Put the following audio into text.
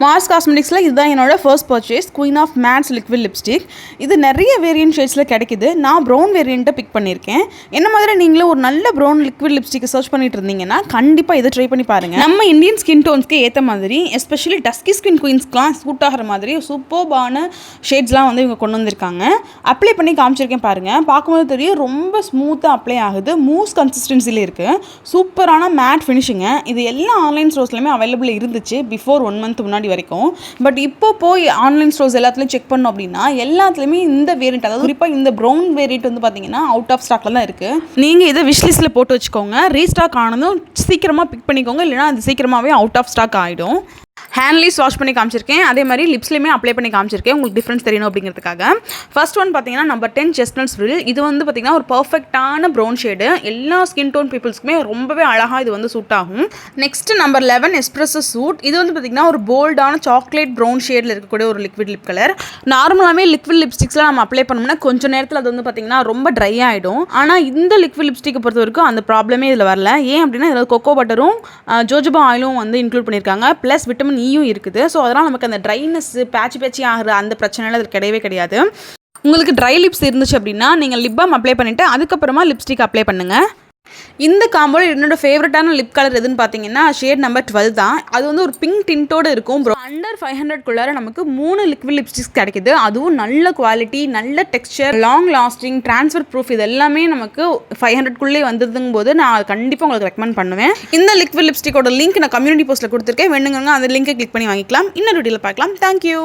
Mars காஸ்மெட்டிக்ஸில் இதுதான் என்னோட first purchase, queen of mattes liquid lipstick. இது நிறைய வேரியன்ட் ஷேட்ஸில் கிடைக்குது. நான் ப்ரௌன் வேரியண்ட்டை பிக் பண்ணியிருக்கேன். என்ன மாதிரி நீங்களும் ஒரு நல்ல ப்ரௌன் லிக்விட் லிப்ஸ்டிக்கை சர்ச் பண்ணிட்டு இருந்தீங்கன்னா கண்டிப்பாக இதை ட்ரை பண்ணி பாருங்கள். நம்ம இந்தியன் ஸ்கின் டோன்ஸ்க்கு ஏற்ற மாதிரி, எஸ்பெஷலி டஸ்கி ஸ்கின் குயின்ஸ்க்குலாம் சூட் ஆகிற மாதிரி சூப்பர்பான ஷேட்ஸ்லாம் வந்து இவங்க கொண்டு வந்திருக்காங்க. அப்ளை பண்ணி காமிச்சிருக்கேன் பாருங்கள். பார்க்கும்போது தெரியும் ரொம்ப ஸ்மூத்தாக அப்ளை ஆகுது, மூஸ் கன்சிஸ்டன்சியில் இருக்குது. சூப்பரான மேட் ஃபினிஷிங்கு. இது எல்லா ஆன்லைன் ஸ்டோர்ஸ்லையுமே அவைலபிள் இருந்துச்சு பிஃபோர் 1 மந்த் முன்னாடி வரைக்கும். பட் இப்போ போய் ஆன்லைன் ஸ்டோர்ஸ் எல்லாத்துலையும் செக் பண்ணோம் அப்படின்னா எல்லாத்துலேயுமே இந்த வேரியண்ட், அதாவது குறிப்பாக இந்த ப்ரௌன் வேரியண்ட் வந்து பார்த்தீங்கன்னா அவுட் ஆஃப் ஸ்டாக்ல தான் இருக்குது. நீங்கள் இதை விஷ்லிஸ்ட்டில் போட்டு வச்சுக்கோங்க. ரீஸ்டாக் ஆனதும் சீக்கிரமாக பிக் பண்ணிக்கோங்க, இல்லைனா அது சீக்கிரமாகவே அவுட் ஆஃப் ஸ்டாக் ஆகிடும். ஹேண்ட்லேயும் வாஷ் பண்ணி காமிச்சிருக்கேன், அதே மாதிரி லிப்ஸ்லையுமே அப்ளை பண்ணி காமிச்சிருக்கேன், உங்களுக்கு டிஃப்ரென்ஸ் தெரியணும் அப்படிங்கிறதுக்காக. ஃபர்ஸ்ட் ஒன் பார்த்தீங்கன்னா நம்பர் 10 செஸ்ட்னட் ஃப்ரில். இது வந்து பார்த்தீங்கன்னா ஒரு பர்ஃபெக்டான ப்ரௌன் ஷேடு, எல்லா ஸ்கின் டோன் பீப்புள்ஸ்க்குமே ரொம்பவே அழகாக இது வந்து சூட் ஆகும். Next number 11 espresso suit. இது வந்து பார்த்தீங்கன்னா ஒரு போல்டான சாக்லேட் ப்ரௌன் ஷேடில் இருக்கக்கூடிய ஒரு லிக்விட் லிப் கலர். நார்மலாகவே லிக்விட் லிப்ஸ்டிக்ஸ்லாம் நம்ம அப்ளை பண்ணோம்னா கொஞ்சம் நேரத்தில் அது வந்து பார்த்தீங்கன்னா ரொம்ப ட்ரை ஆகிடும். ஆனால் இந்த லிக்விட் லிப்ஸ்டிக்கை பொறுத்த வரைக்கும் அந்த ப்ராப்ளமே இதில் வரல. ஏன் அப்படின்னா இதில் கொக்கோ பட்டரும் ஜோஜோபா ஆயிலும் வந்து இன்க்ளூட் பண்ணியிருக்காங்க, ப்ளஸ் விட்டமின் ஈயும் இருக்குது. ஸோ அதனால் நமக்கு அந்த ட்ரைனஸ் பேட்சி ஆகிற அந்த பிரச்சனைலாம் அது கிடையவே கிடையாது. உங்களுக்கு ட்ரை லிப்ஸ் இருந்துச்சு அப்படின்னா நீங்கள் லிப் பாம் அப்ளை பண்ணிவிட்டு அதுக்கப்புறமா லிப்ஸ்டிக் அப்ளை பண்ணுங்கள். இந்த காம்போல என்னோட ஃபேவரட்டான லிப் கலர் எதுன்னு பார்த்தீங்கன்னா ஷேட் நம்பர் 12 தான். அது வந்து ஒரு பிங்க் டின்ட்டோடு இருக்கும். அண்டர் 500 நமக்கு 3 லிக்விட் லிப்ஸ்டிக்ஸ் கிடைக்குது. அதுவும் நல்ல குவாலிட்டி, நல்ல texture, long lasting, transfer proof, இது எல்லாமே நமக்கு 500 வந்ததுங்கும் போது நான் கண்டிப்பாக உங்களுக்கு ரெக்கமெண்ட் பண்ணுவேன். இந்த லிக்விட் லிப்ஸ்டிக்கோட லிங்க் நான் கம்யூனிட்டி போஸ்ட்டில் கொடுத்துருக்கேன், வேணுங்க அந்த லிங்கை கிளிக் பண்ணி வாங்கிக்கலாம். இன்னொரு வீடியோவில் பார்க்கலாம். தேங்க்யூ.